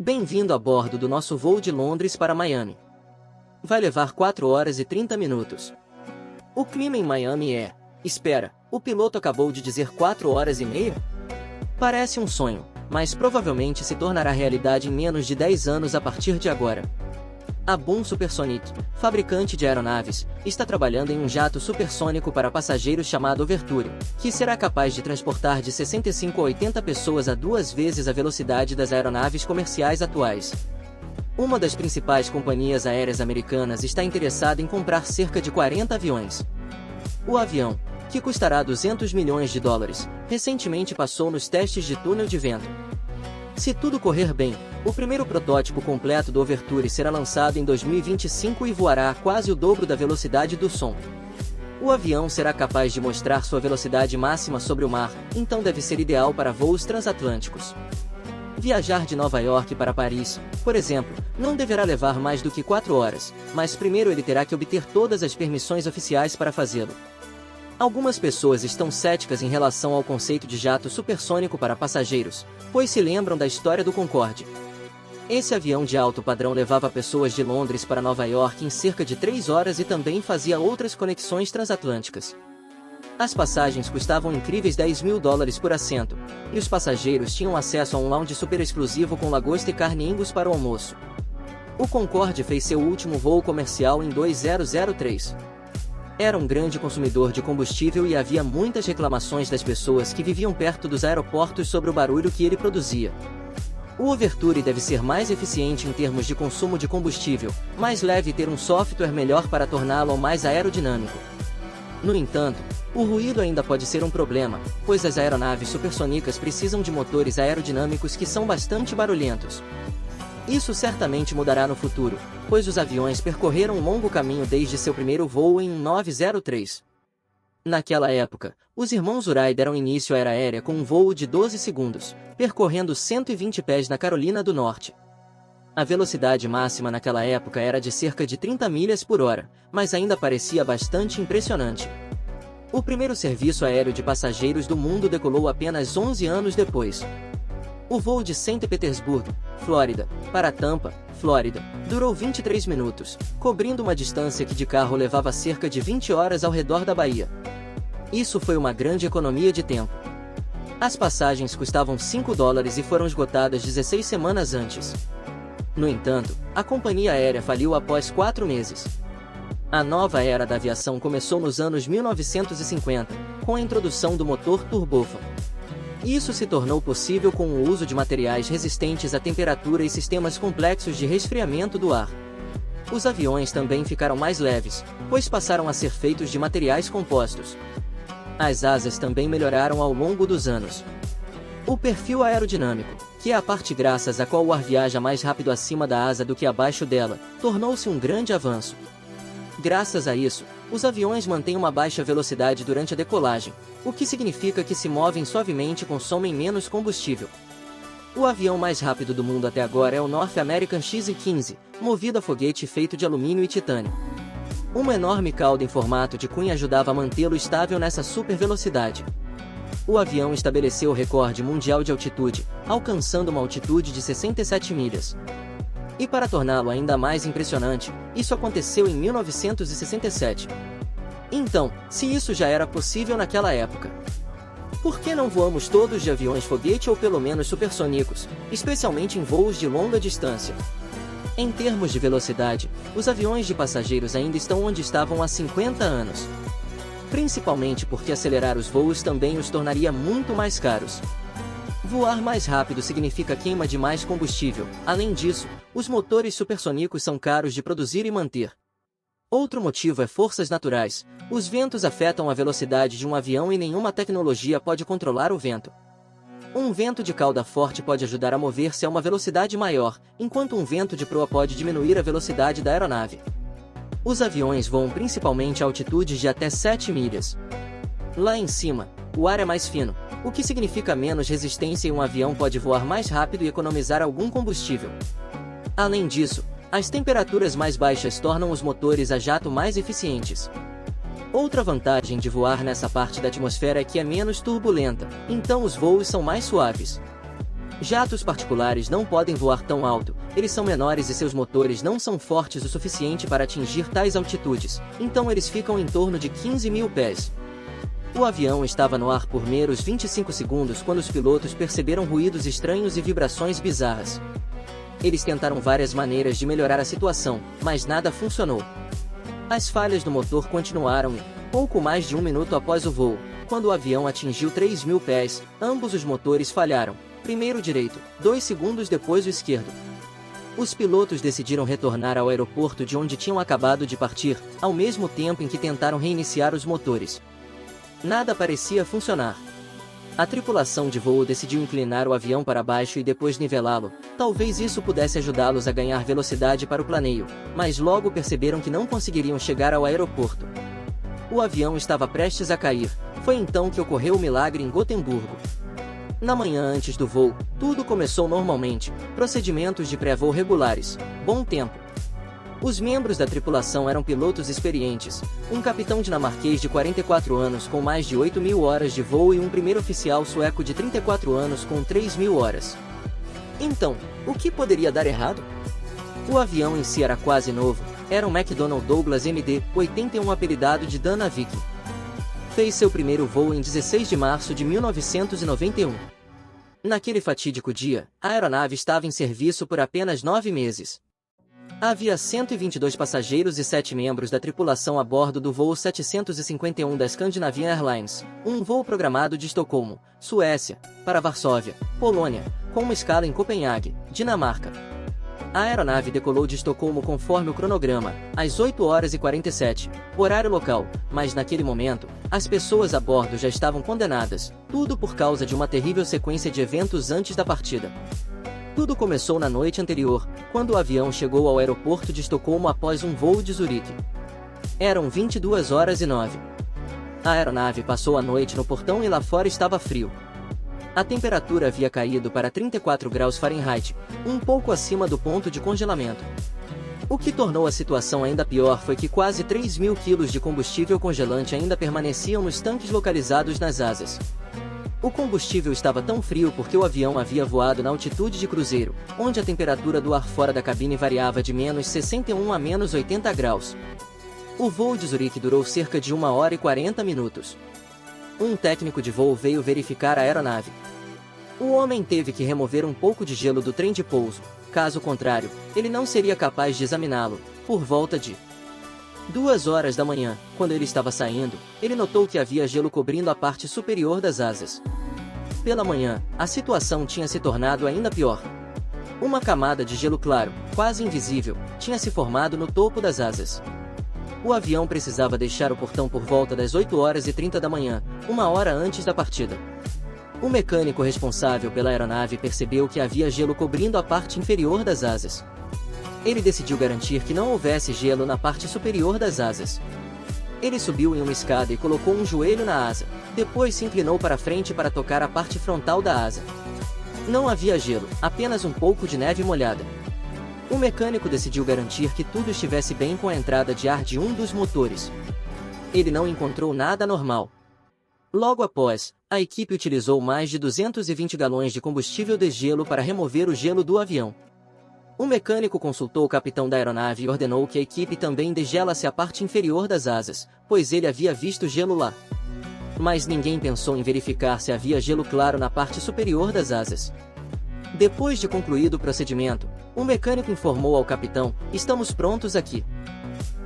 Bem-vindo a bordo do nosso voo de Londres para Miami. Vai levar 4 horas e 30 minutos. O clima em Miami é... Espera, o piloto acabou de dizer 4 horas e meia? Parece um sonho, mas provavelmente se tornará realidade em menos de 10 anos a partir de agora. A Boom Supersonic, fabricante de aeronaves, está trabalhando em um jato supersônico para passageiros chamado Overture, que será capaz de transportar de 65 a 80 pessoas a 2 vezes a velocidade das aeronaves comerciais atuais. Uma das principais companhias aéreas americanas está interessada em comprar cerca de 40 aviões. O avião, que custará 200 milhões de dólares, recentemente passou nos testes de túnel de vento. Se tudo correr bem, o primeiro protótipo completo do Overture será lançado em 2025 e voará a quase o dobro da velocidade do som. O avião será capaz de mostrar sua velocidade máxima sobre o mar, então deve ser ideal para voos transatlânticos. Viajar de Nova York para Paris, por exemplo, não deverá levar mais do que 4 horas, mas primeiro ele terá que obter todas as permissões oficiais para fazê-lo. Algumas pessoas estão céticas em relação ao conceito de jato supersônico para passageiros, pois se lembram da história do Concorde. Esse avião de alto padrão levava pessoas de Londres para Nova York em cerca de 3 horas e também fazia outras conexões transatlânticas. As passagens custavam incríveis 10 mil dólares por assento, e os passageiros tinham acesso a um lounge super exclusivo com lagosta e carne Angus para o almoço. O Concorde fez seu último voo comercial em 2003. Era um grande consumidor de combustível e havia muitas reclamações das pessoas que viviam perto dos aeroportos sobre o barulho que ele produzia. O Overture deve ser mais eficiente em termos de consumo de combustível, mais leve e ter um software melhor para torná-lo mais aerodinâmico. No entanto, o ruído ainda pode ser um problema, pois as aeronaves supersônicas precisam de motores aerodinâmicos que são bastante barulhentos. Isso certamente mudará no futuro, pois os aviões percorreram um longo caminho desde seu primeiro voo em 1903. Naquela época, os irmãos Wright deram início à era aérea com um voo de 12 segundos, percorrendo 120 pés na Carolina do Norte. A velocidade máxima naquela época era de cerca de 30 milhas por hora, mas ainda parecia bastante impressionante. O primeiro serviço aéreo de passageiros do mundo decolou apenas 11 anos depois. O voo de St. Petersburg, Flórida, para Tampa, Flórida, durou 23 minutos, cobrindo uma distância que de carro levava cerca de 20 horas ao redor da Bahia. Isso foi uma grande economia de tempo. As passagens custavam 5 dólares e foram esgotadas 16 semanas antes. No entanto, a companhia aérea faliu após 4 meses. A nova era da aviação começou nos anos 1950, com a introdução do motor turbofan. Isso se tornou possível com o uso de materiais resistentes à temperatura e sistemas complexos de resfriamento do ar. Os aviões também ficaram mais leves, pois passaram a ser feitos de materiais compostos. As asas também melhoraram ao longo dos anos. O perfil aerodinâmico, que é a parte graças à qual o ar viaja mais rápido acima da asa do que abaixo dela, tornou-se um grande avanço. Graças a isso, os aviões mantêm uma baixa velocidade durante a decolagem, o que significa que se movem suavemente e consomem menos combustível. O avião mais rápido do mundo até agora é o North American X-15, movido a foguete feito de alumínio e titânio. Uma enorme cauda em formato de cunha ajudava a mantê-lo estável nessa super velocidade. O avião estabeleceu o recorde mundial de altitude, alcançando uma altitude de 67 milhas. E para torná-lo ainda mais impressionante, isso aconteceu em 1967. Então, se isso já era possível naquela época, por que não voamos todos de aviões foguete ou pelo menos supersônicos, especialmente em voos de longa distância? Em termos de velocidade, os aviões de passageiros ainda estão onde estavam há 50 anos. Principalmente porque acelerar os voos também os tornaria muito mais caros. Voar mais rápido significa queima de mais combustível. Além disso, os motores supersônicos são caros de produzir e manter. Outro motivo é forças naturais. Os ventos afetam a velocidade de um avião e nenhuma tecnologia pode controlar o vento. Um vento de cauda forte pode ajudar a mover-se a uma velocidade maior, enquanto um vento de proa pode diminuir a velocidade da aeronave. Os aviões voam principalmente a altitudes de até 7 milhas. Lá em cima, o ar é mais fino, o que significa menos resistência e um avião pode voar mais rápido e economizar algum combustível. Além disso, as temperaturas mais baixas tornam os motores a jato mais eficientes. Outra vantagem de voar nessa parte da atmosfera é que é menos turbulenta, então os voos são mais suaves. Jatos particulares não podem voar tão alto, eles são menores e seus motores não são fortes o suficiente para atingir tais altitudes, então eles ficam em torno de 15.000 pés. O avião estava no ar por meros 25 segundos quando os pilotos perceberam ruídos estranhos e vibrações bizarras. Eles tentaram várias maneiras de melhorar a situação, mas nada funcionou. As falhas do motor continuaram e, pouco mais de um minuto após o voo, quando o avião atingiu 3.000 pés, ambos os motores falharam, primeiro o direito, 2 segundos depois o esquerdo. Os pilotos decidiram retornar ao aeroporto de onde tinham acabado de partir, ao mesmo tempo em que tentaram reiniciar os motores. Nada parecia funcionar. A tripulação de voo decidiu inclinar o avião para baixo e depois nivelá-lo. Talvez isso pudesse ajudá-los a ganhar velocidade para o planeio, mas logo perceberam que não conseguiriam chegar ao aeroporto. O avião estava prestes a cair. Foi então que ocorreu o milagre em Gotemburgo. Na manhã antes do voo, tudo começou normalmente. Procedimentos de pré-voo regulares. Bom tempo. Os membros da tripulação eram pilotos experientes, um capitão dinamarquês de 44 anos com mais de 8.000 horas de voo e um primeiro oficial sueco de 34 anos com 3.000 horas. Então, o que poderia dar errado? O avião em si era quase novo, era um McDonnell Douglas MD-81 apelidado de Dana Viking. Fez seu primeiro voo em 16 de março de 1991. Naquele fatídico dia, a aeronave estava em serviço por apenas 9 meses. Havia 122 passageiros e 7 membros da tripulação a bordo do voo 751 da Scandinavian Airlines, um voo programado de Estocolmo, Suécia, para Varsóvia, Polônia, com uma escala em Copenhague, Dinamarca. A aeronave decolou de Estocolmo conforme o cronograma, às 8h47, horário local, mas naquele momento, as pessoas a bordo já estavam condenadas, tudo por causa de uma terrível sequência de eventos antes da partida. Tudo começou na noite anterior, quando o avião chegou ao aeroporto de Estocolmo após um voo de Zurique. Eram 22h09. A aeronave passou a noite no portão e lá fora estava frio. A temperatura havia caído para 34 graus Fahrenheit, um pouco acima do ponto de congelamento. O que tornou a situação ainda pior foi que quase 3.000 quilos de combustível congelante ainda permaneciam nos tanques localizados nas asas. O combustível estava tão frio porque o avião havia voado na altitude de cruzeiro, onde a temperatura do ar fora da cabine variava de menos 61 a menos 80 graus. O voo de Zurique durou cerca de 1h40. Um técnico de voo veio verificar a aeronave. O homem teve que remover um pouco de gelo do trem de pouso, caso contrário, ele não seria capaz de examiná-lo. Por volta de 2h da manhã, quando ele estava saindo, ele notou que havia gelo cobrindo a parte superior das asas. Pela manhã, a situação tinha se tornado ainda pior. Uma camada de gelo claro, quase invisível, tinha se formado no topo das asas. O avião precisava deixar o portão por volta das 8h30 da manhã, uma hora antes da partida. O mecânico responsável pela aeronave percebeu que havia gelo cobrindo a parte inferior das asas. Ele decidiu garantir que não houvesse gelo na parte superior das asas. Ele subiu em uma escada e colocou um joelho na asa, depois se inclinou para frente para tocar a parte frontal da asa. Não havia gelo, apenas um pouco de neve molhada. O mecânico decidiu garantir que tudo estivesse bem com a entrada de ar de um dos motores. Ele não encontrou nada anormal. Logo após, a equipe utilizou mais de 220 galões de combustível de gelo para remover o gelo do avião. O mecânico consultou o capitão da aeronave e ordenou que a equipe também degelasse a parte inferior das asas, pois ele havia visto gelo lá. Mas ninguém pensou em verificar se havia gelo claro na parte superior das asas. Depois de concluído o procedimento, o mecânico informou ao capitão: "Estamos prontos aqui."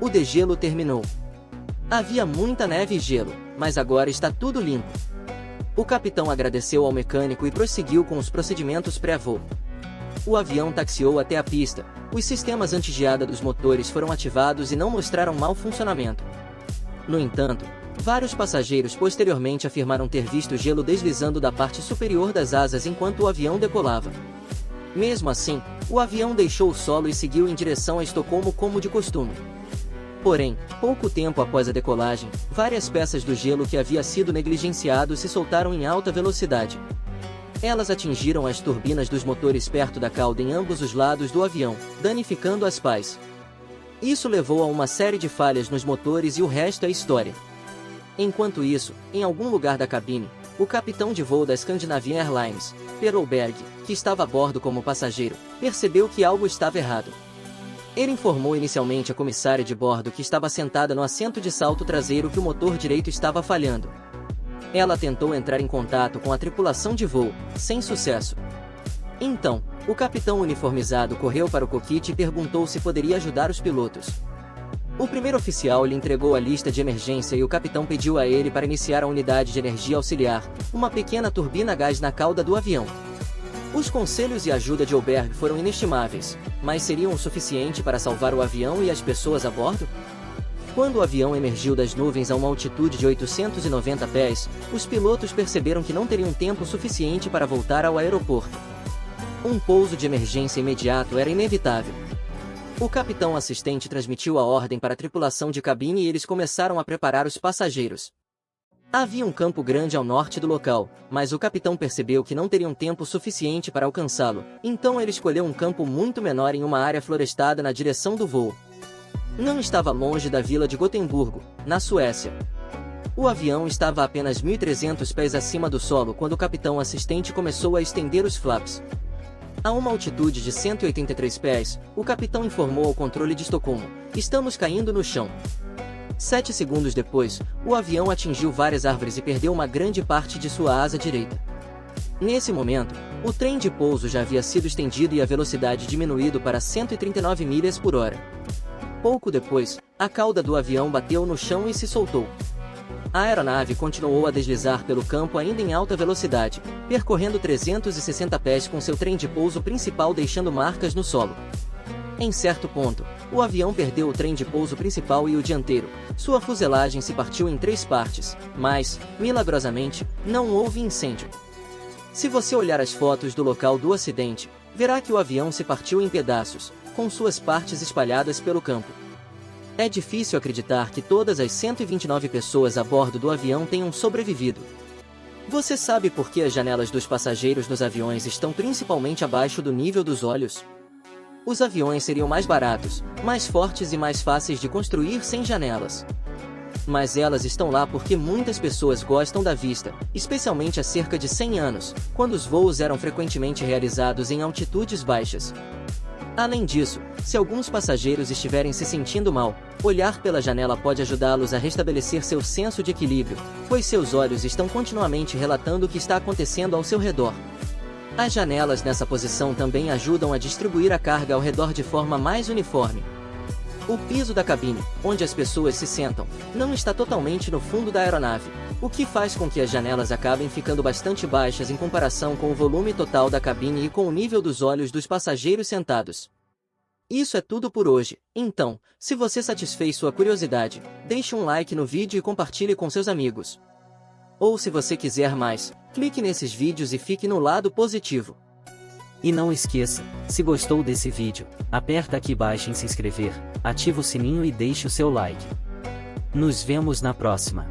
O degelo terminou. Havia muita neve e gelo, mas agora está tudo limpo. O capitão agradeceu ao mecânico e prosseguiu com os procedimentos pré-voo. O avião taxiou até a pista, os sistemas anti-geada dos motores foram ativados e não mostraram mau funcionamento. No entanto, vários passageiros posteriormente afirmaram ter visto gelo deslizando da parte superior das asas enquanto o avião decolava. Mesmo assim, o avião deixou o solo e seguiu em direção a Estocolmo como de costume. Porém, pouco tempo após a decolagem, várias peças do gelo que havia sido negligenciado se soltaram em alta velocidade. Elas atingiram as turbinas dos motores perto da cauda em ambos os lados do avião, danificando as pás. Isso levou a uma série de falhas nos motores e o resto é história. Enquanto isso, em algum lugar da cabine, o capitão de voo da Scandinavian Airlines, Per Oberg, que estava a bordo como passageiro, percebeu que algo estava errado. Ele informou inicialmente a comissária de bordo que estava sentada no assento de salto traseiro que o motor direito estava falhando. Ela tentou entrar em contato com a tripulação de voo, sem sucesso. Então, o capitão uniformizado correu para o cockpit e perguntou se poderia ajudar os pilotos. O primeiro oficial lhe entregou a lista de emergência e o capitão pediu a ele para iniciar a unidade de energia auxiliar, uma pequena turbina a gás na cauda do avião. Os conselhos e ajuda de Oberg foram inestimáveis, mas seriam o suficiente para salvar o avião e as pessoas a bordo? Quando o avião emergiu das nuvens a uma altitude de 890 pés, os pilotos perceberam que não teriam tempo suficiente para voltar ao aeroporto. Um pouso de emergência imediato era inevitável. O capitão assistente transmitiu a ordem para a tripulação de cabine e eles começaram a preparar os passageiros. Havia um campo grande ao norte do local, mas o capitão percebeu que não teriam tempo suficiente para alcançá-lo, então ele escolheu um campo muito menor em uma área florestada na direção do voo. Não estava longe da vila de Gotemburgo, na Suécia. O avião estava a apenas 1.300 pés acima do solo quando o capitão assistente começou a estender os flaps. A uma altitude de 183 pés, o capitão informou ao controle de Estocolmo: "Estamos caindo no chão." 7 segundos depois, o avião atingiu várias árvores e perdeu uma grande parte de sua asa direita. Nesse momento, o trem de pouso já havia sido estendido e a velocidade diminuído para 139 milhas por hora. Pouco depois, a cauda do avião bateu no chão e se soltou. A aeronave continuou a deslizar pelo campo ainda em alta velocidade, percorrendo 360 pés com seu trem de pouso principal deixando marcas no solo. Em certo ponto, o avião perdeu o trem de pouso principal e o dianteiro. Sua fuselagem se partiu em 3 partes, mas, milagrosamente, não houve incêndio. Se você olhar as fotos do local do acidente, verá que o avião se partiu em pedaços, com suas partes espalhadas pelo campo. É difícil acreditar que todas as 129 pessoas a bordo do avião tenham sobrevivido. Você sabe por que as janelas dos passageiros nos aviões estão principalmente abaixo do nível dos olhos? Os aviões seriam mais baratos, mais fortes e mais fáceis de construir sem janelas. Mas elas estão lá porque muitas pessoas gostam da vista, especialmente há cerca de 100 anos, quando os voos eram frequentemente realizados em altitudes baixas. Além disso, se alguns passageiros estiverem se sentindo mal, olhar pela janela pode ajudá-los a restabelecer seu senso de equilíbrio, pois seus olhos estão continuamente relatando o que está acontecendo ao seu redor. As janelas nessa posição também ajudam a distribuir a carga ao redor de forma mais uniforme. O piso da cabine, onde as pessoas se sentam, não está totalmente no fundo da aeronave, o que faz com que as janelas acabem ficando bastante baixas em comparação com o volume total da cabine e com o nível dos olhos dos passageiros sentados. Isso é tudo por hoje, então, se você satisfez sua curiosidade, deixe um like no vídeo e compartilhe com seus amigos. Ou se você quiser mais, clique nesses vídeos e fique no lado positivo. E não esqueça, se gostou desse vídeo, aperta aqui embaixo em se inscrever, ativa o sininho e deixe o seu like. Nos vemos na próxima.